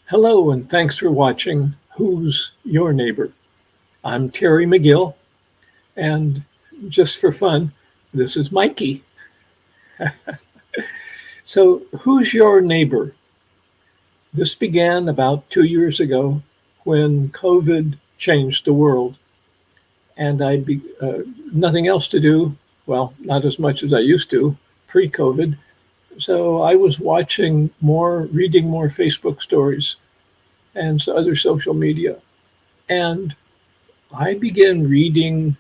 Hello, and thanks for watching Who's Your Neighbor? I'm Terry McGill, and just for fun, this is Mikey. So, who's your neighbor? This began about 2 years ago when COVID changed the world, and I'd be nothing else to do. Well, not as much as I used to pre-COVID. So I was watching more, reading more Facebook stories and other social media. And I began reading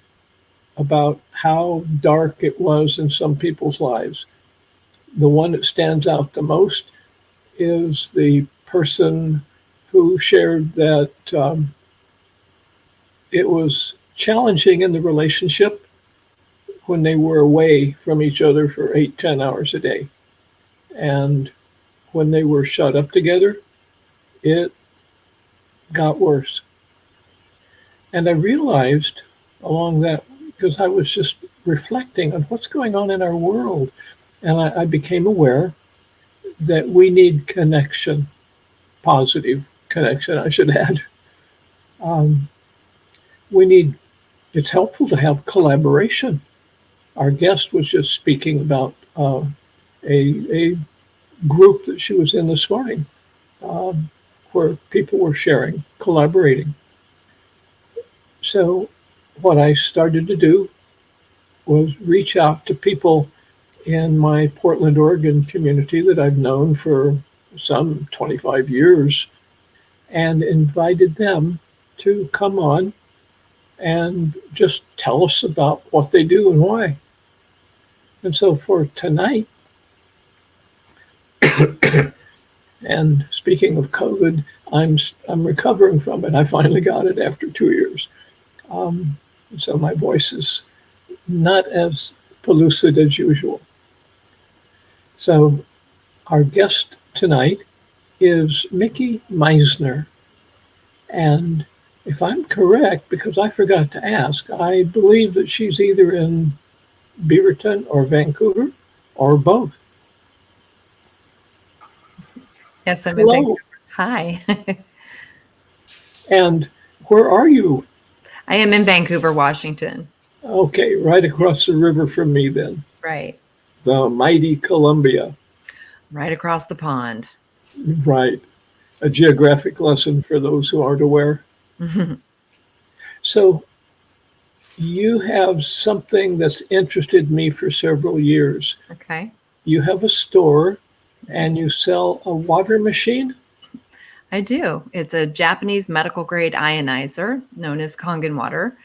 about how dark it was in some people's lives. The one that stands out the most is the person who shared that it was challenging in the relationship when they were away from each other for 8, 10 hours a day. And when they were shut up together, it got worse. And I realized along that, because I was just reflecting on what's going on in our world, and I became aware that we need connection, positive connection, I should add. Um, we need, it's helpful to have collaboration. Our guest was just speaking about a group that she was in this morning where people were sharing, collaborating. So, what I started to do was reach out to people in my Portland, Oregon community that I've known for some 25 years and invited them to come on and just tell us about what they do and why. And so for tonight, and speaking of COVID, I'm recovering from it. I finally got it after 2 years. So my voice is not as pellucid as usual. So our guest tonight is Mikki Meisner. And if I'm correct, because I forgot to ask, I believe that she's either in Beaverton or Vancouver or both. Yes, I'm in Hello. Vancouver. Hi. And where are you? I am in Vancouver, Washington. Okay, right across the river from me then. Right. The mighty Columbia. Right across the pond. Right. A geographic lesson for those who aren't aware. So you have something that's interested me for several years. Okay. You have a store and you sell a water machine? I do. It's a Japanese medical grade ionizer known as Kangan water.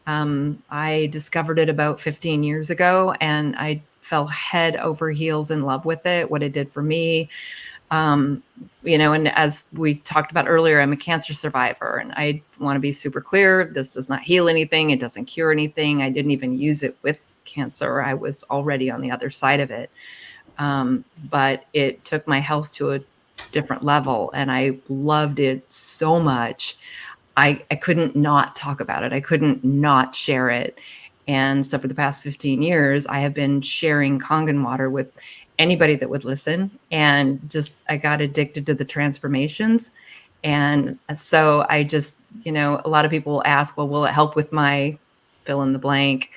I discovered it about 15 years ago and I fell head over heels in love with it, what it did for me. And as we talked about earlier, I'm a cancer survivor and I want to be super clear. This does not heal anything. It doesn't cure anything. I didn't even use it with cancer. I was already on the other side of it. But it took my health to a different level and I loved it so much. I couldn't not talk about it. I couldn't not share it. And so for the past 15 years, I have been sharing Kangen water with anybody that would listen. And I got addicted to the transformations. And so I just, a lot of people ask, well, will it help with my fill in the blank?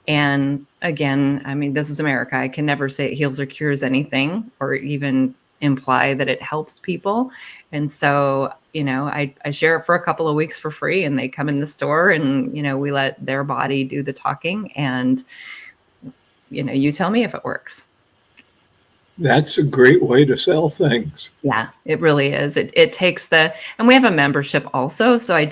And again, I mean, this is America. I can never say it heals or cures anything or even imply that it helps people. And so, I share it for a couple of weeks for free and they come in the store and, we let their body do the talking and, you tell me if it works. That's a great way to sell things. Yeah, it really is. It takes and we have a membership also. So I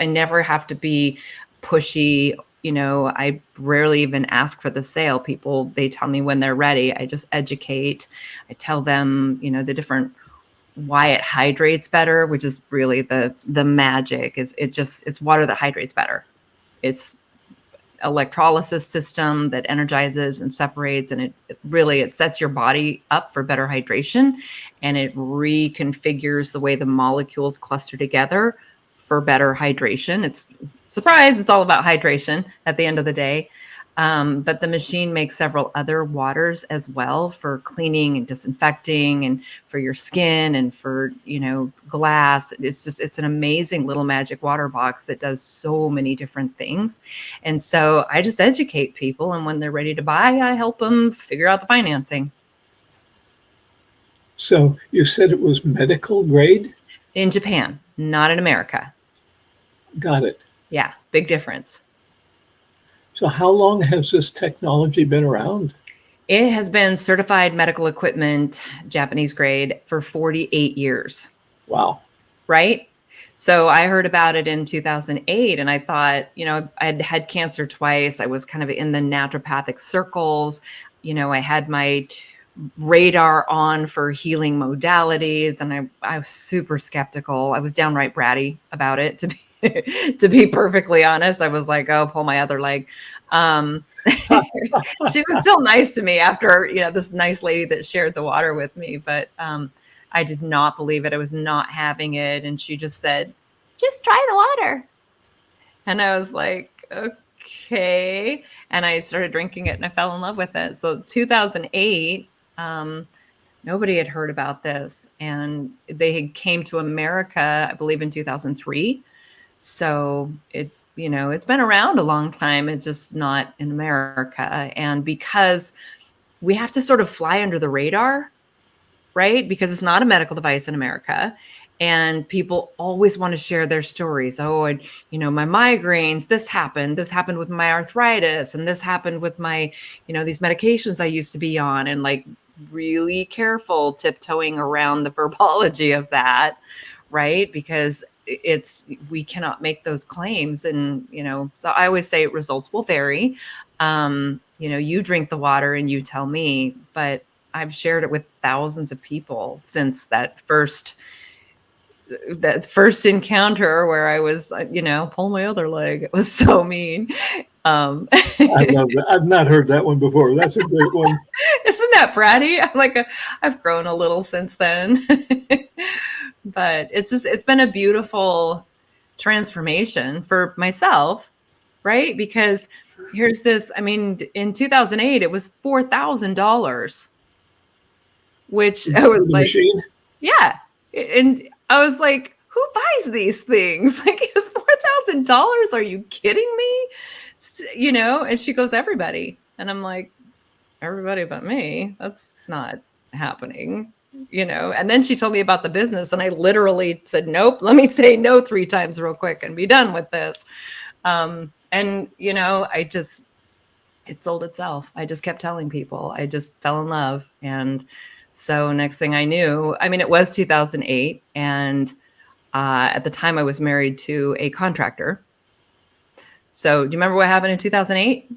never have to be pushy. I rarely even ask for the sale. They tell me when they're ready. I just educate. I tell them, the different why it hydrates better, which is really the magic is it's water that hydrates better. It's electrolysis system that energizes and separates, and it sets your body up for better hydration, and it reconfigures the way the molecules cluster together for better hydration. It's all about hydration at the end of the day. But the machine makes several other waters as well for cleaning and disinfecting and for your skin and for, glass. It's an amazing little magic water box that does so many different things. And so I just educate people. And when they're ready to buy, I help them figure out the financing. So you said it was medical grade? In Japan, not in America. Got it. Yeah, big difference. So how long has this technology been around? It has been certified medical equipment, Japanese grade, for 48 years. Wow. Right? So I heard about it in 2008 and I thought, I had had cancer twice. I was kind of in the naturopathic circles. I had my radar on for healing modalities and I was super skeptical. I was downright bratty about it, to be perfectly honest. I was like, oh, pull my other leg. She was still nice to me after, this nice lady that shared the water with me, but I did not believe it. I was not having it. And she just said, just try the water. And I was like, okay. And I started drinking it and I fell in love with it. So 2008, nobody had heard about this. And they came to America, I believe, in 2003. So it's been around a long time. It's just not in America. And because we have to sort of fly under the radar, right? Because it's not a medical device in America. And people always want to share their stories. Oh, and my migraines, this happened with my arthritis, and this happened with my, these medications I used to be on, and like really careful tiptoeing around the verbology of that, right? Because we cannot make those claims. And, so I always say results will vary. You drink the water and you tell me, but I've shared it with thousands of people since that first encounter where I was, pull my other leg. It was so mean. I love that. I've not heard that one before. That's a great one. Isn't that bratty? I've grown a little since then. But it's been a beautiful transformation for myself, right? Because here's this, in 2008, it was $4,000, which I was like, machine? Yeah. And I was like, who buys these things? Like $4,000? Are you kidding me? And she goes, everybody. And I'm like, everybody but me. That's not happening. And then she told me about the business and I literally said, nope, let me say no 3 times real quick and be done with this. It sold itself. I just kept telling people. I just fell in love. And so next thing I knew, it was 2008. And at the time I was married to a contractor. So do you remember what happened in 2008?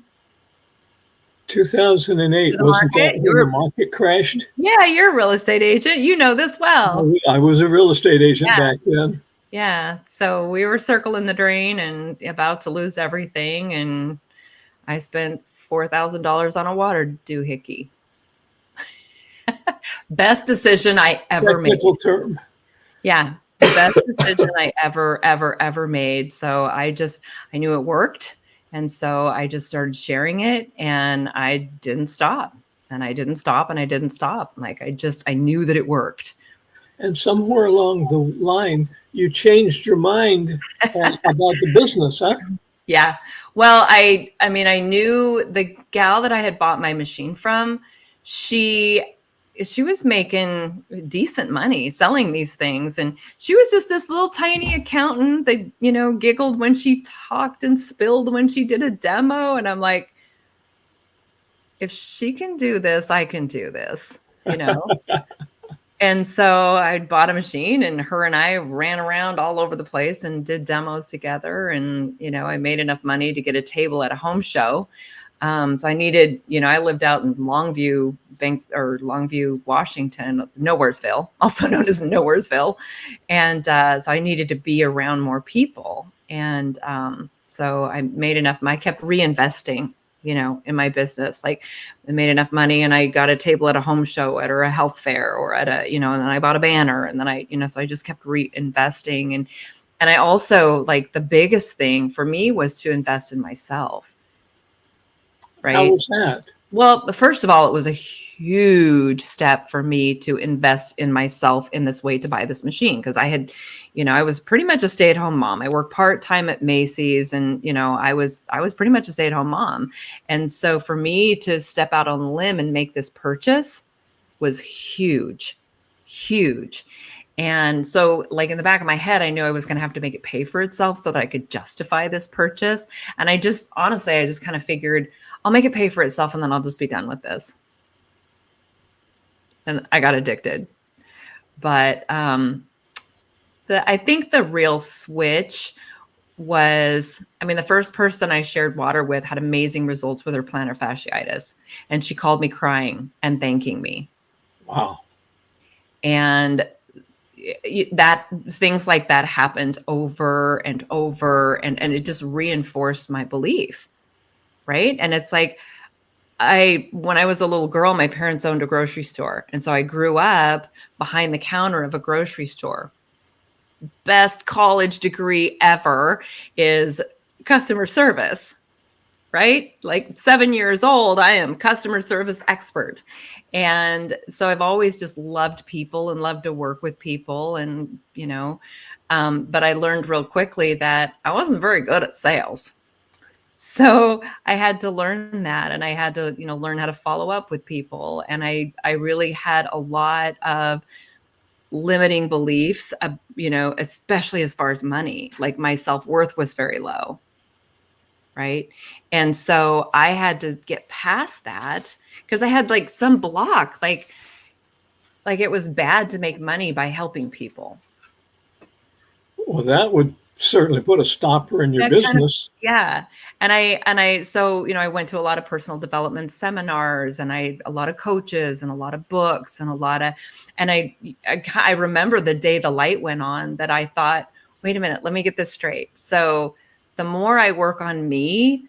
2008, wasn't that when the market crashed? Yeah, you're a real estate agent. You know this well. I was a real estate agent back then. Yeah. So we were circling the drain and about to lose everything. And I spent $4,000 on a water doohickey. Best decision I ever made. Technical term. Yeah. The best decision I ever made. So I knew it worked. And so I just started sharing it and I didn't stop and I didn't stop and I didn't stop. Like I knew that it worked. And somewhere along the line, you changed your mind about the business, huh? Yeah. Well, I knew the gal that I had bought my machine from, she was making decent money selling these things. And she was just this little tiny accountant that, giggled when she talked and spilled when she did a demo. And I'm like, if she can do this, I can do this, And so I bought a machine and her and I ran around all over the place and did demos together. And, I made enough money to get a table at a home show. So I needed, I lived out in Longview, Washington, Nowheresville, also known as Nowheresville. And so I needed to be around more people. And so I made enough. I kept reinvesting, in my business. Like I made enough money and I got a table at a home show or a health fair or at a, and then I bought a banner and then I, so I just kept reinvesting. And I also, like, the biggest thing for me was to invest in myself. How right? was that? Well, first of all, it was a huge step for me to invest in myself in this way to buy this machine because I had, I was pretty much a stay-at-home mom. I worked part-time at Macy's and, I was pretty much a stay-at-home mom. And so for me to step out on the limb and make this purchase was huge, huge. And so, like in the back of my head, I knew I was going to have to make it pay for itself so that I could justify this purchase. And I just honestly, I just kind of figured I'll make it pay for itself and then I'll just be done with this. And I got addicted. But I think the real switch was, I mean, the first person I shared water with had amazing results with her plantar fasciitis. And she called me crying and thanking me. Wow. And that things like that happened over and over, and it just reinforced my belief, right? And it's like, when I was a little girl, my parents owned a grocery store, and so I grew up behind the counter of a grocery store. Best college degree ever is customer service, right? Like 7 years old, I am customer service expert. And so I've always just loved people and loved to work with people. And, but I learned real quickly that I wasn't very good at sales. So I had to learn that, and I had to, learn how to follow up with people. And I really had a lot of limiting beliefs, especially as far as money. Like my self-worth was very low. Right. And so I had to get past that because I had like some block, like it was bad to make money by helping people. Well, that would certainly put a stopper in your That kind of, business. yeah. So, I went to a lot of personal development seminars, and a lot of coaches and a lot of books and I remember the day the light went on that I thought, wait a minute, let me get this straight. So the more I work on me,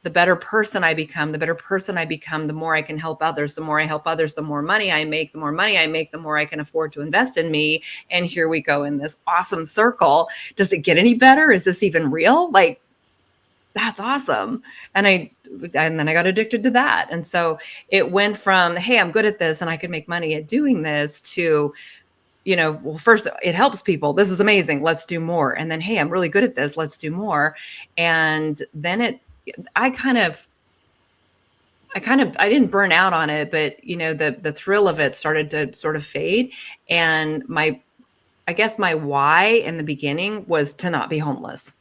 the better person I become, the more I can help others. The more I help others, the more money I make, the more I can afford to invest in me. And here we go in this awesome circle. Does it get any better? Is this even real? Like, that's awesome. And then I got addicted to that. And so it went from, hey, I'm good at this and I can make money at doing this, to, well, first it helps people. This is amazing. Let's do more. And then, hey, I'm really good at this. Let's do more. And then I didn't burn out on it, but the thrill of it started to sort of fade. And I guess my why in the beginning was to not be homeless,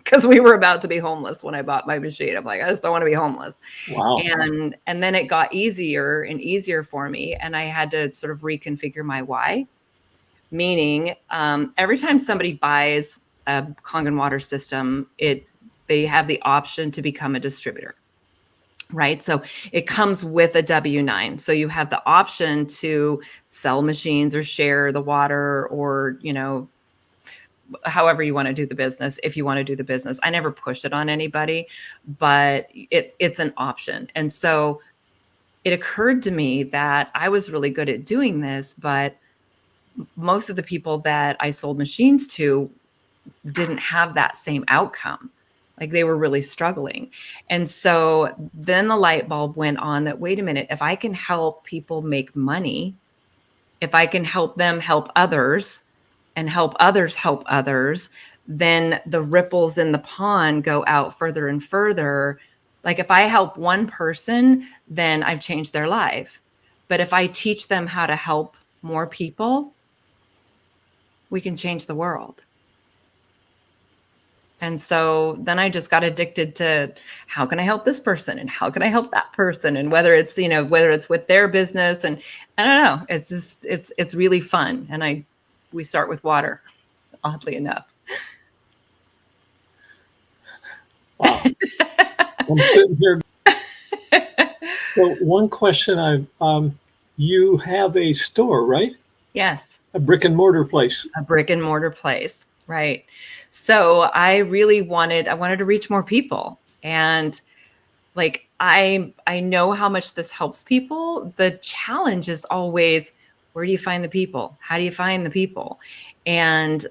because we were about to be homeless when I bought my machine. I'm like, I just don't want to be homeless. Wow. And then it got easier and easier for me. And I had to sort of reconfigure my why, meaning every time somebody buys a Kangan water system, they have the option to become a distributor, right? So it comes with a W-9. So you have the option to sell machines or share the water, or, however you want to do the business. If you want to do the business, I never pushed it on anybody, but it's an option. And so it occurred to me that I was really good at doing this, but most of the people that I sold machines to didn't have that same outcome. Like, they were really struggling. And so then the light bulb went on that, wait a minute, if I can help people make money, if I can help them help others and help others, then the ripples in the pond go out further and further. Like, if I help one person, then I've changed their life. But if I teach them how to help more people, we can change the world. And so then I just got addicted to, how can I help this person and how can I help that person? And whether it's with their business, and I don't know, it's just, it's really fun. And we start with water, oddly enough. Wow. I'm sitting here. Well, one question you have a store, right? Yes. A brick and mortar place. A brick and mortar place. Right. So I really wanted to reach more people. And like, I know how much this helps people. The challenge is always, where do you find the people? How do you find the people? And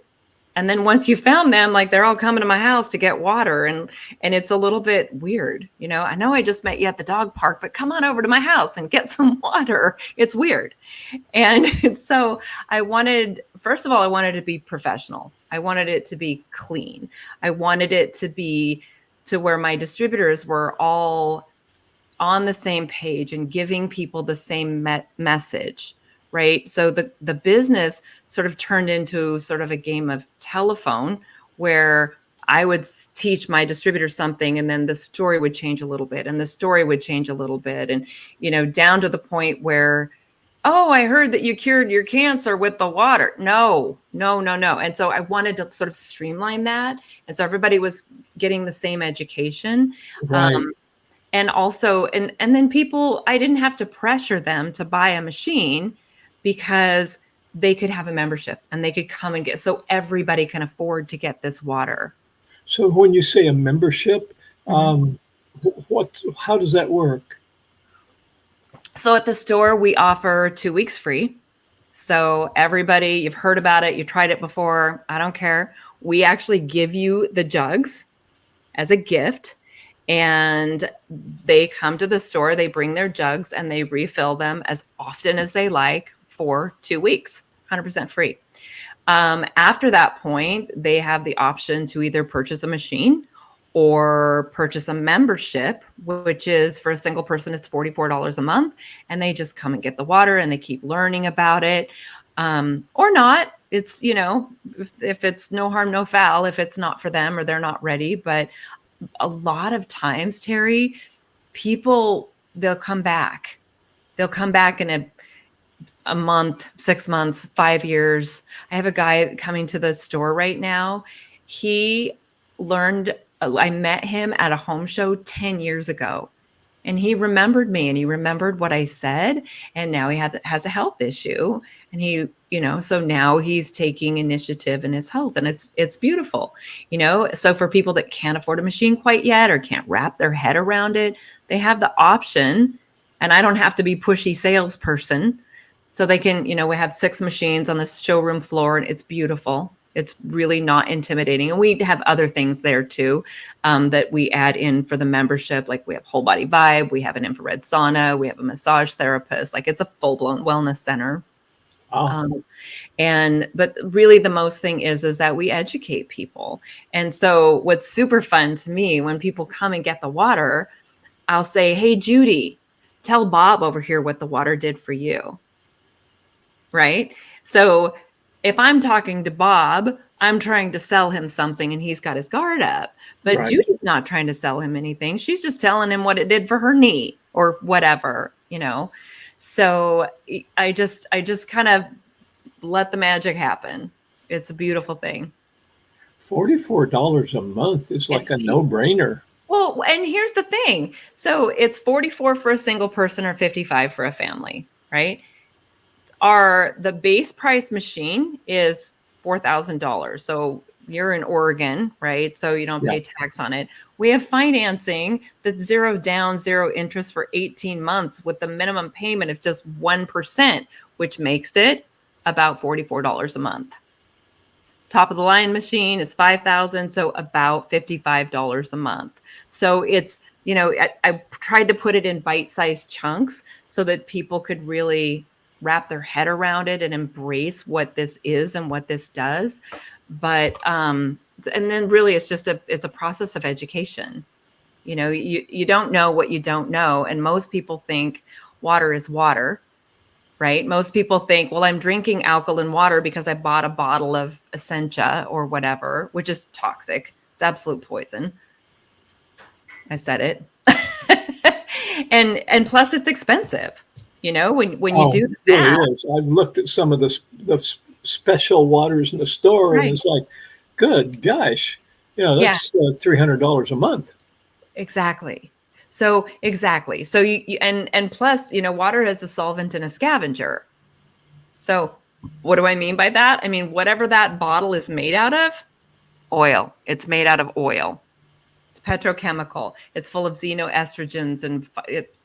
And then once you found them, like they're all coming to my house to get water. And it's a little bit weird. I know I just met you at the dog park, but come on over to my house and get some water. It's weird. And so first of all, I wanted it to be professional. I wanted it to be clean. I wanted it to be to where my distributors were all on the same page and giving people the same message, right? So the business sort of turned into sort of a game of telephone where I would teach my distributor something, and then the story would change a little bit, and the story would change a little bit, and down to the point where, oh, I heard that you cured your cancer with the water. No. And so I wanted to sort of streamline that, and so everybody was getting the same education. Right. And also, and then people, I didn't have to pressure them to buy a machine because they could have a membership and they could come and so everybody can afford to get this water. So when you say a membership, Mm-hmm. how does that work? So at the store, we offer 2 weeks free. So everybody, you've heard about it, you tried it before, I don't care. We actually give you the jugs as a gift. And they come to the store, they bring their jugs, and they refill them as often as they like for 2 weeks, 100% free. After that point, they have the option to either purchase a machine or purchase a membership, which is for a single person, it's $44 a month. And they just come and get the water and they keep learning about it. Or not. It's, if it's no harm, no foul, if it's not for them or they're not ready. But a lot of times, Terry, people, they'll come back. They'll come back in a month, 6 months, 5 years. I have a guy coming to the store right now. He I met him at a home show 10 years ago. And he remembered me and he remembered what I said. And now he has a health issue. And so now he's taking initiative in his health, and it's beautiful, So for people that can't afford a machine quite yet or can't wrap their head around it, they have the option, and I don't have to be pushy salesperson. So they can, we have 6 machines on the showroom floor, and it's beautiful. It's really not intimidating. And we have other things there too, that we add in for the membership. Like we have whole body vibe, we have an infrared sauna, we have a massage therapist. Like it's a full blown wellness center. Ah, But really the most thing is that we educate people. And so what's super fun to me when people come and get the water, I'll say, hey, Judy, tell Bob over here what the water did for you. Right? So if I'm talking to Bob, I'm trying to sell him something and he's got his guard up. But right. Judy's not trying to sell him anything. She's just telling him what it did for her knee or whatever, So I just kind of let the magic happen. It's a beautiful thing. $44 a month is like It's a cheap. no-brainer. Well, and here's the thing. So it's 44 for a single person or 55 for a family, right? The base price machine is $4,000. So you're in Oregon, right? So you don't pay tax on it. We have financing that's 0 down, 0 interest for 18 months with the minimum payment of just 1%, which makes it about $44 a month. Top of the line machine is $5,000, so about $55 a month. So it's, I tried to put it in bite-sized chunks so that people could really wrap their head around it and embrace what this is and what this does. But and then really it's a process of education. You don't know what you don't know, and most people think water is water. Right? Most people think, well, I'm drinking alkaline water because I bought a bottle of Essentia or whatever, which is toxic. It's absolute poison. I said it. and plus it's expensive. When you do it that. really is. I've looked at some of the special waters in the store, Right. and it's like, good gosh, that's $300 a month. Exactly. So exactly. So you and plus, water is a solvent and a scavenger. So what do I mean by that? I mean, whatever that bottle is made out of, oil. It's made out of oil. It's petrochemical. It's full of xenoestrogens and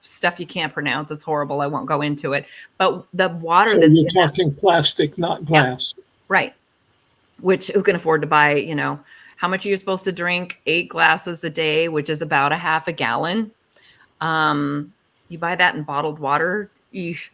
stuff you can't pronounce. It's horrible. I won't go into it. But the water So that's you're talking plastic, not glass. right. which who can afford to buy, you know, how much are you supposed to drink? 8 glasses a day, which is about a half a gallon. You buy that in bottled water,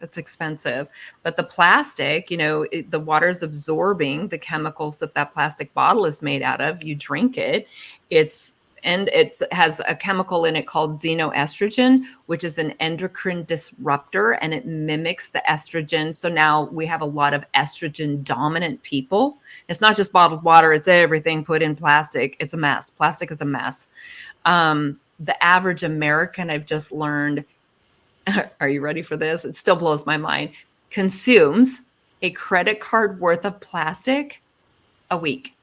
that's expensive. But the plastic, you know, the water is absorbing the chemicals that that plastic bottle is made out of. You drink it, it's and it has a chemical in it called xenoestrogen, which is an endocrine disruptor, and it mimics the estrogen. So now we have a lot of estrogen dominant people. It's not just bottled water; it's everything put in plastic. It's a mess. Plastic is a mess. The average American, I've just learned, are you ready for this? It still blows my mind, consumes a credit card worth of plastic a week.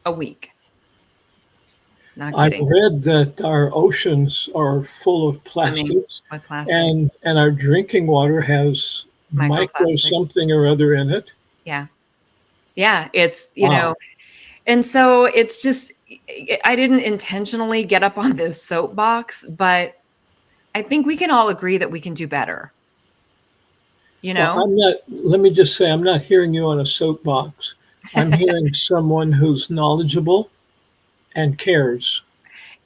A week. Not I've kidding. read that our oceans are full of Swimming plastics, with plastic, and our drinking water has micro microplastic. something or other in it. Yeah. Yeah. It's, you Wow. know, and so it's just, I didn't intentionally get up on this soapbox, but I think we can all agree that we can do better. You Well, know, let me just say, I'm not hearing you on a soapbox. I'm hearing someone who's knowledgeable and cares.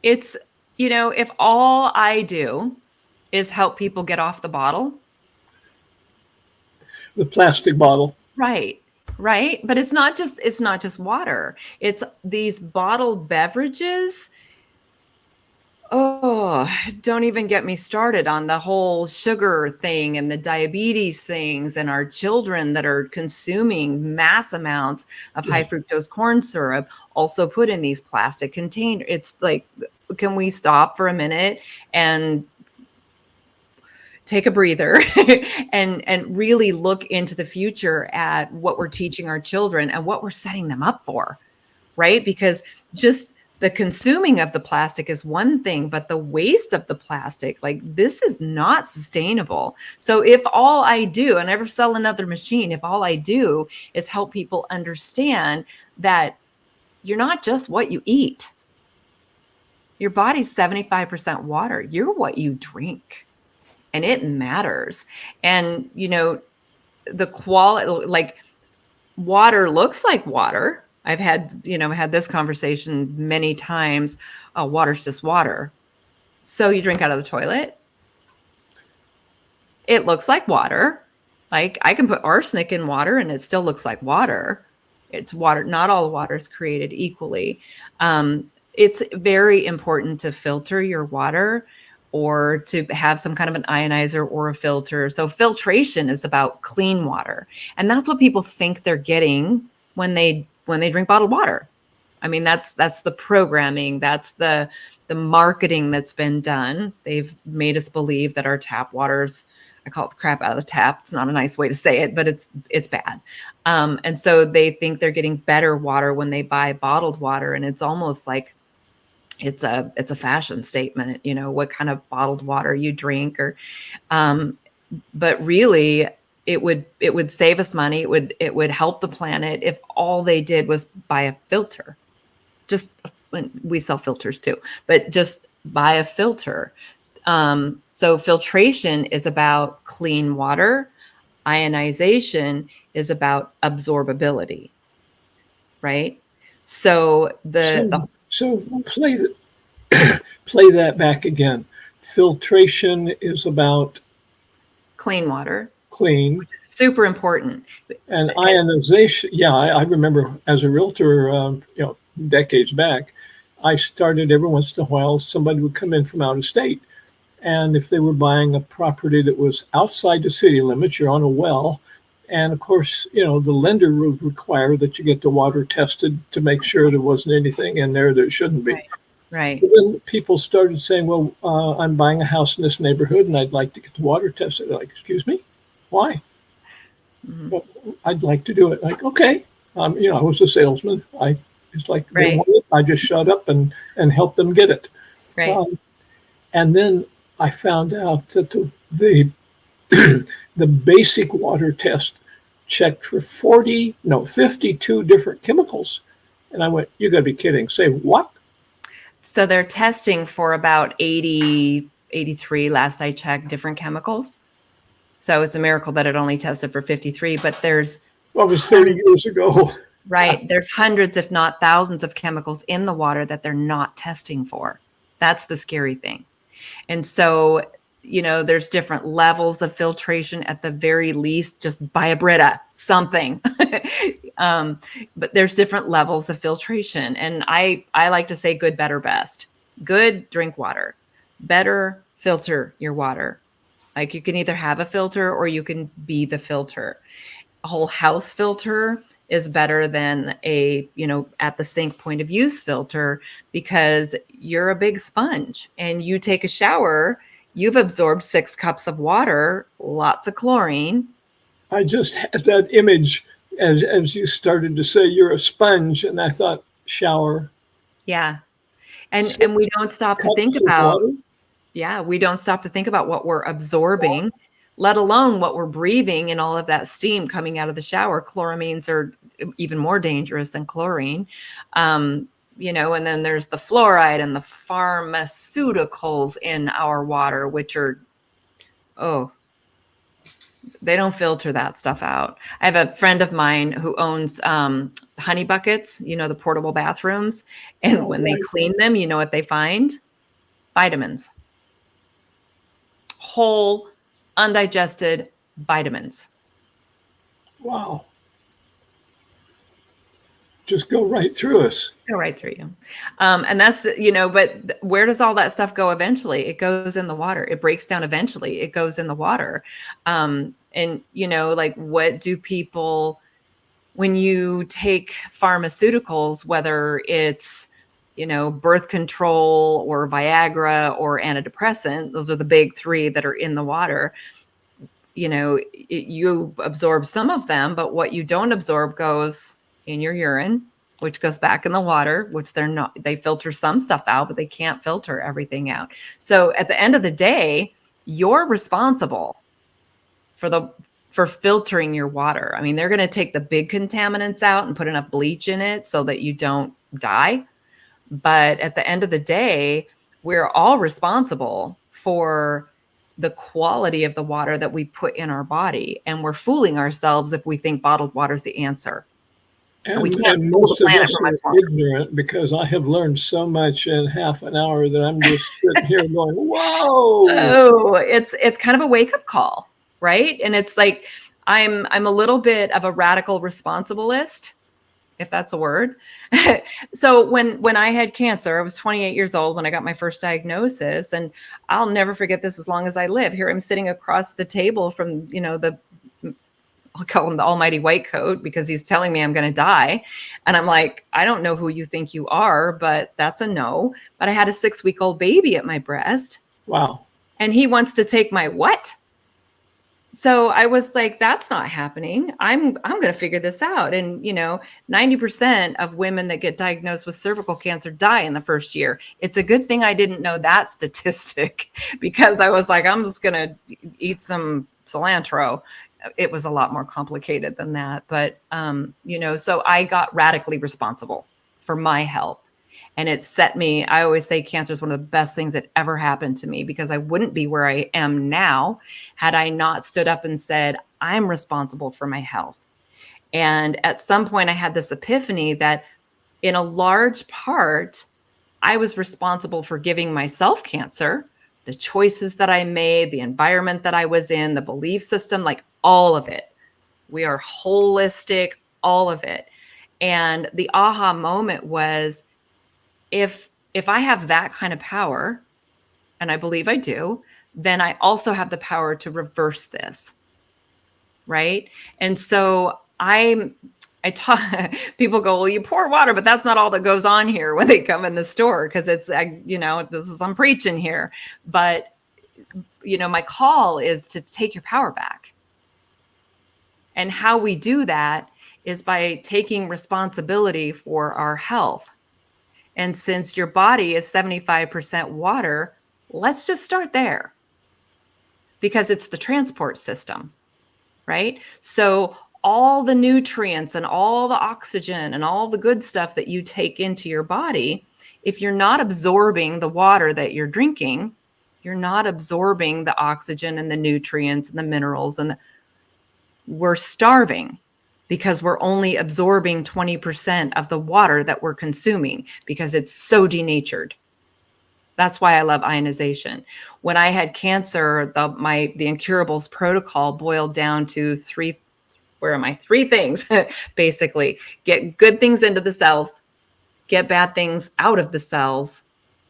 it's, you know, if all I do is help people get off the bottle, The plastic bottle. right, right. But it's not just water. It's these bottled beverages. Oh, don't even get me started on the whole sugar thing and the diabetes things and our children that are consuming mass amounts of high Yeah. fructose corn syrup also put in these plastic containers. It's like, can we stop for a minute and take a breather and really look into the future at what we're teaching our children and what we're setting them up for, right? Because just the consuming of the plastic is one thing, but the waste of the plastic, like this is not sustainable. So if all I do, and never sell another machine, if all I do is help people understand that you're not just what you eat, your body's 75% water, you're what you drink, and it matters. And, you know, the quality, like water looks like water. I've had this conversation many times. Oh, water's just water. So you drink out of the toilet. It looks like water. Like I can put arsenic in water and it still looks like water. It's water. Not all water is created equally. It's very important to filter your water or to have some kind of an ionizer or a filter. So filtration is about clean water. And that's what people think they're getting when they drink bottled water. I mean, that's the programming, that's the marketing that's been done. They've made us believe that our tap water's, I call it the crap out of the tap. It's not a nice way to say it, but it's bad. And so they think they're getting better water when they buy bottled water, and it's almost like it's a fashion statement, you know, what kind of bottled water you drink, or but really it would save us money. It would help the planet if all they did was buy a filter. Just we sell filters too, but just buy a filter. So filtration is about clean water. Ionization is about absorbability, right? So the So play that back again. Filtration is about clean water, clean, super important. and ionization. Yeah, I remember as a realtor, decades back, I started every once in a while. Somebody would come in from out of state, and if they were buying a property that was outside the city limits, you're on a well. And of course, the lender would require that you get the water tested to make sure there wasn't anything in there that shouldn't be. Right. But then people started saying, well, I'm buying a house in this neighborhood and I'd like to get the water tested. They're like, excuse me? Why? Mhm. Well, I'd like to do it. Like, okay. I was a salesman. It's like they Right. wanted it. I just shut up and helped them get it. Right. And then I found out that the basic water test checked for 52 different chemicals. And I went, you got to be kidding. Say what? So they're testing for about 80, 83, last I checked, different chemicals. So it's a miracle that it only tested for 53, but there's That was 30 years ago. Right. There's hundreds, if not thousands, of chemicals in the water that they're not testing for. That's the scary thing. And so, there's different levels of filtration. At the very least, just buy a Brita, something. But there's different levels of filtration. And I like to say good, better, best. Good, drink water. Better, filter your water. Like, you can either have a filter or you can be the filter. A whole house filter is better than a, at the sink point of use filter, because you're a big sponge and you take a shower, you've absorbed 6 cups of water, lots of chlorine. I just had that image as you started to say you're a sponge, and I thought shower. Yeah. And we don't stop to think about, we don't stop to think about what we're absorbing, let alone what we're breathing and all of that steam coming out of the shower. Chloramines are even more dangerous than chlorine. And then there's the fluoride and the pharmaceuticals in our water, which are, they don't filter that stuff out. I have a friend of mine who owns honey buckets, the portable bathrooms. And when they clean them, you know what they find? Vitamins. Whole, undigested vitamins. Wow. Just go right through us. Go right through you. And that's, but where does all that stuff go eventually? It goes in the water. It breaks down eventually. It goes in the water. And, like, what do people, when you take pharmaceuticals, whether it's, birth control or Viagra or antidepressant, those are the big 3 that are in the water. You absorb some of them, but what you don't absorb goes in your urine, which goes back in the water, which they filter some stuff out, but they can't filter everything out. So at the end of the day, you're responsible for filtering your water. I mean, they're going to take the big contaminants out and put enough bleach in it so that you don't die. But at the end of the day, we're all responsible for the quality of the water that we put in our body. And we're fooling ourselves if we think bottled water is the answer. And most of us are ignorant, because I have learned so much in half an hour that I'm just sitting here going, whoa. Oh, it's kind of a wake-up call, right? And it's like, I'm a little bit of a radical responsibilist, if that's a word. So when I had cancer, I was 28 years old when I got my first diagnosis, and I'll never forget this as long as I live. Here I'm sitting across the table from, I'll call him the almighty white coat, because he's telling me I'm going to die. And I'm like, I don't know who you think you are, but that's a no. But I had a 6-week-old baby at my breast. Wow. And he wants to take my what? So I was like, that's not happening. I'm going to figure this out. And, 90% of women that get diagnosed with cervical cancer die in the first year. It's a good thing I didn't know that statistic, because I was like, I'm just going to eat some cilantro. It was a lot more complicated than that. But, so I got radically responsible for my health. And it set me, I always say cancer is one of the best things that ever happened to me, because I wouldn't be where I am now had I not stood up and said, I'm responsible for my health. And at some point I had this epiphany that in a large part, I was responsible for giving myself cancer, the choices that I made, the environment that I was in, the belief system, like all of it. We are holistic, all of it. And the aha moment was, if I have that kind of power, and I believe I do, then I also have the power to reverse this. Right. And so I talk, people go, well, you pour water, but that's not all that goes on here when they come in the store, because it's, I'm preaching here. But, my call is to take your power back. And how we do that is by taking responsibility for our health. And since your body is 75% water, let's just start there, because it's the transport system, right? So all the nutrients and all the oxygen and all the good stuff that you take into your body, if you're not absorbing the water that you're drinking, you're not absorbing the oxygen and the nutrients and the minerals, and we're starving. because we're only absorbing 20% of the water that we're consuming because it's so denatured. That's why I love ionization. When I had cancer, the incurables protocol boiled down to three things basically. Get good things into the cells, get bad things out of the cells,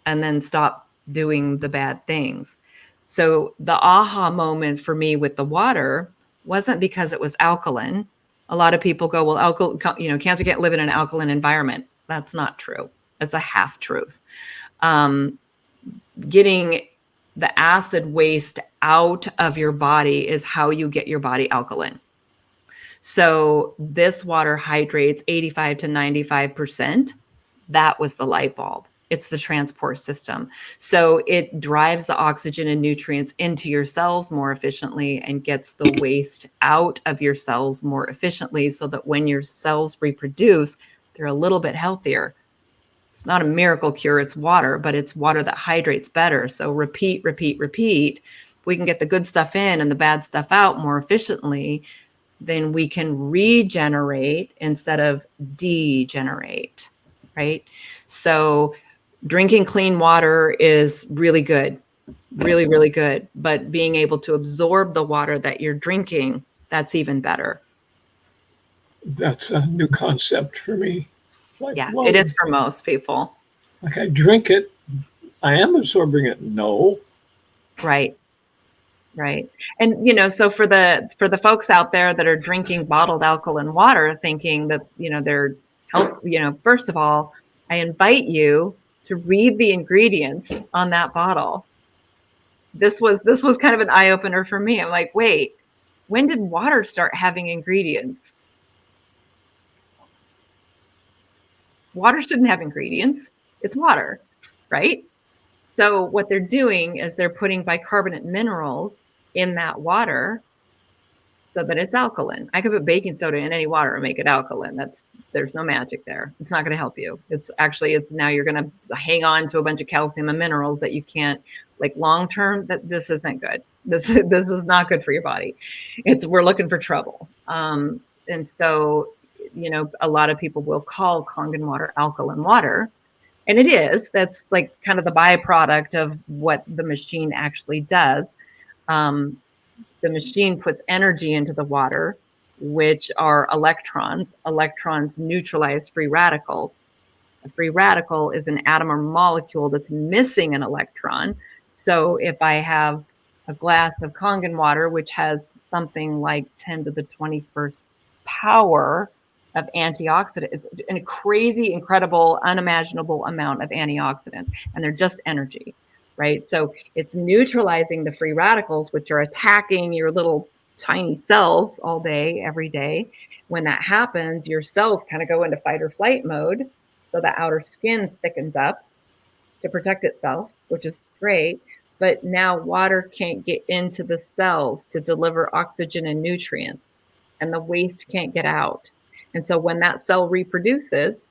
and then stop doing the bad things. So the aha moment for me with the water wasn't because it was alkaline. A lot of people go, well, cancer can't live in an alkaline environment. That's not true. That's a half truth. Getting the acid waste out of your body is how you get your body alkaline. So this water hydrates 85 to 95%. That was the light bulb. It's the transport system. So it drives the oxygen and nutrients into your cells more efficiently and gets the waste out of your cells more efficiently so that when your cells reproduce, they're a little bit healthier. It's not a miracle cure, it's water, but it's water that hydrates better. So repeat, repeat, repeat. If we can get the good stuff in and the bad stuff out more efficiently, then we can regenerate instead of degenerate, right? So drinking clean water is really good, really, really good. But being able to absorb the water that you're drinking, that's even better. That's a new concept for me. Like, Yeah, whoa, it is for most people. like I drink it, I am absorbing it. No. Right. Right. And so for the folks out there that are drinking bottled alkaline water thinking that, they're help, first of all, I invite you to read the ingredients on that bottle. This was kind of an eye opener for me. I'm like, wait, when did water start having ingredients? Water shouldn't have ingredients. It's water, right? So what they're doing is they're putting bicarbonate minerals in that water so that it's alkaline. I could put baking soda in any water and make it alkaline. There's no magic there. It's not going to help you. It's now you're going to hang on to a bunch of calcium and minerals that you can't, like, long term. That this isn't good. This is not good for your body. We're looking for trouble. And so, a lot of people will call Kangan water alkaline water. And it is. That's like kind of the byproduct of what the machine actually does. The machine puts energy into the water, which are electrons. Electrons neutralize free radicals. A free radical is an atom or molecule that's missing an electron. So if I have a glass of Kangan water, which has something like 10 to the 21st power of antioxidants, it's a crazy, incredible, unimaginable amount of antioxidants, and they're just energy. Right? So it's neutralizing the free radicals, which are attacking your little tiny cells all day, every day. When that happens, your cells kind of go into fight or flight mode. So the outer skin thickens up to protect itself, which is great. But now water can't get into the cells to deliver oxygen and nutrients, and the waste can't get out. And so when that cell reproduces,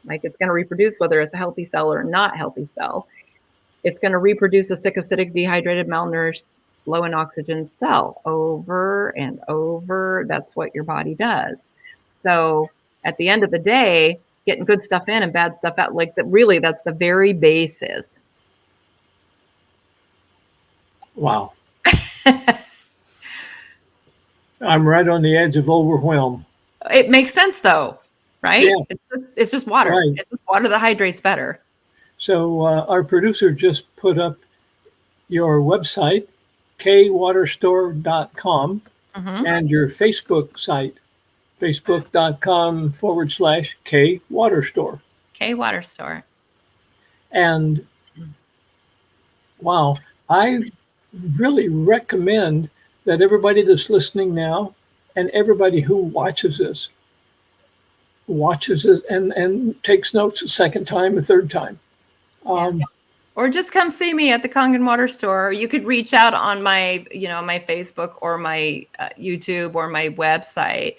like it's going to reproduce whether it's a healthy cell or a not healthy cell, it's going to reproduce a sick, acidic, dehydrated, malnourished, low in oxygen cell over and over. That's what your body does. So at the end of the day, getting good stuff in and bad stuff out, like that, really, that's the very basis. Wow. I'm right on the edge of overwhelm. It makes sense though, right? Yeah. It's just water. Right. It's just water that hydrates better. So our producer just put up your website, kwaterstore.com, and your Facebook site, facebook.com/kwaterstore. K Water Store. And wow, I really recommend that everybody that's listening now and everybody who watches it and takes notes a second time, a third time. Or just come see me at the Kangan Water Store. You could reach out on my, my Facebook or my YouTube or my website.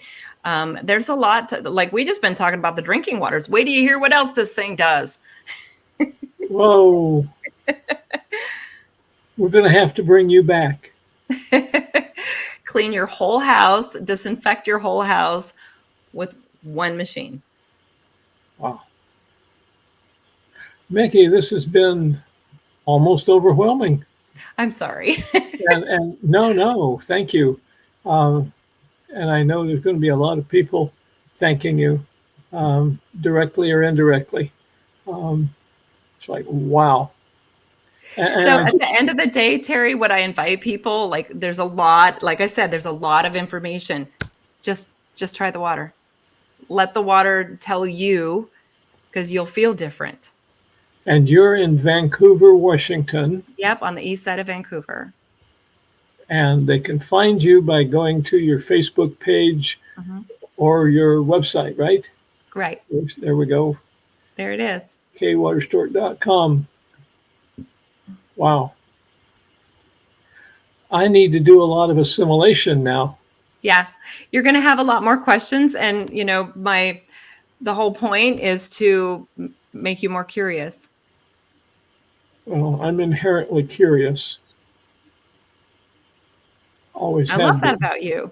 There's a lot to, like, we just been talking about the drinking waters. Wait till you hear what else this thing does. Whoa. We're going to have to bring you back. Clean your whole house, disinfect your whole house, with one machine. Wow. Mikki, this has been almost overwhelming. I'm sorry. And no, thank you. Um, and I know there's going to be a lot of people thanking you, directly or indirectly. It's like, wow. And So I at the just, end of the day, Terry, what I invite people, like there's a lot, like I said, there's a lot of information. Just try the water. Let the water tell you, because you'll feel different. and you're in Vancouver, Washington, Yep, on the east side of Vancouver. and they can find you by going to your Facebook page Mhm. or your website, right? Right. There we go, There it is. kwaterstore.com. Wow. I need to do a lot of assimilation now. Yeah. You're going to have a lot more questions. And, the whole point is to make you more curious. Well, I'm inherently curious. Always I love have that been. about you.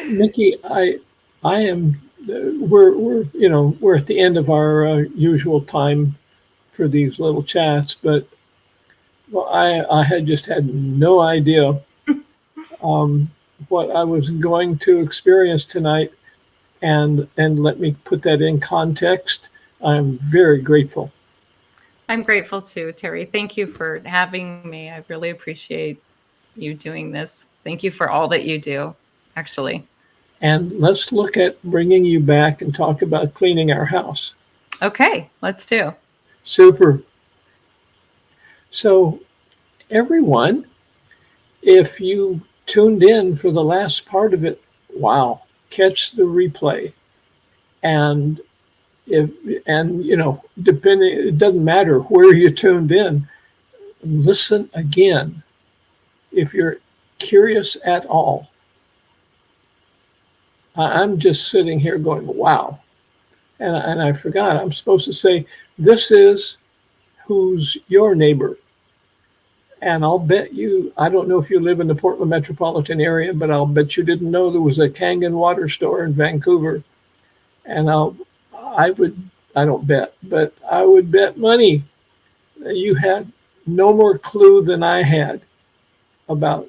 Mikki, I am. We're at the end of our usual time for these little chats, but well, I had just had no idea what I was going to experience tonight, and let me put that in context. I'm very grateful. I'm grateful too, Terry. Thank you for having me. I really appreciate you doing this. Thank you for all that you do, actually. And let's look at bringing you back and talk about cleaning our house. Okay, let's do. Super. So, everyone, if you tuned in for the last part of it, wow, catch the replay. And if depending, it doesn't matter where you tuned in, listen again. If you're curious at all, I'm just sitting here going, wow. And I forgot, I'm supposed to say, this is who's your neighbor. And I'll bet you, I don't know if you live in the Portland metropolitan area, but I'll bet you didn't know there was a Kangan water store in Vancouver. And I would, I don't bet, but I would bet money that you had no more clue than I had about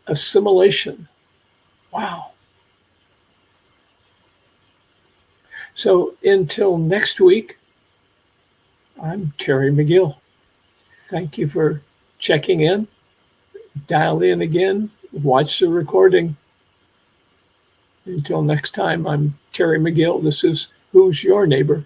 assimilation. Wow. So until next week, I'm Terry McGill. Thank you for checking in. Dial in again, watch the recording. Until next time, I'm Terry McGill. This is Who's Your Neighbor?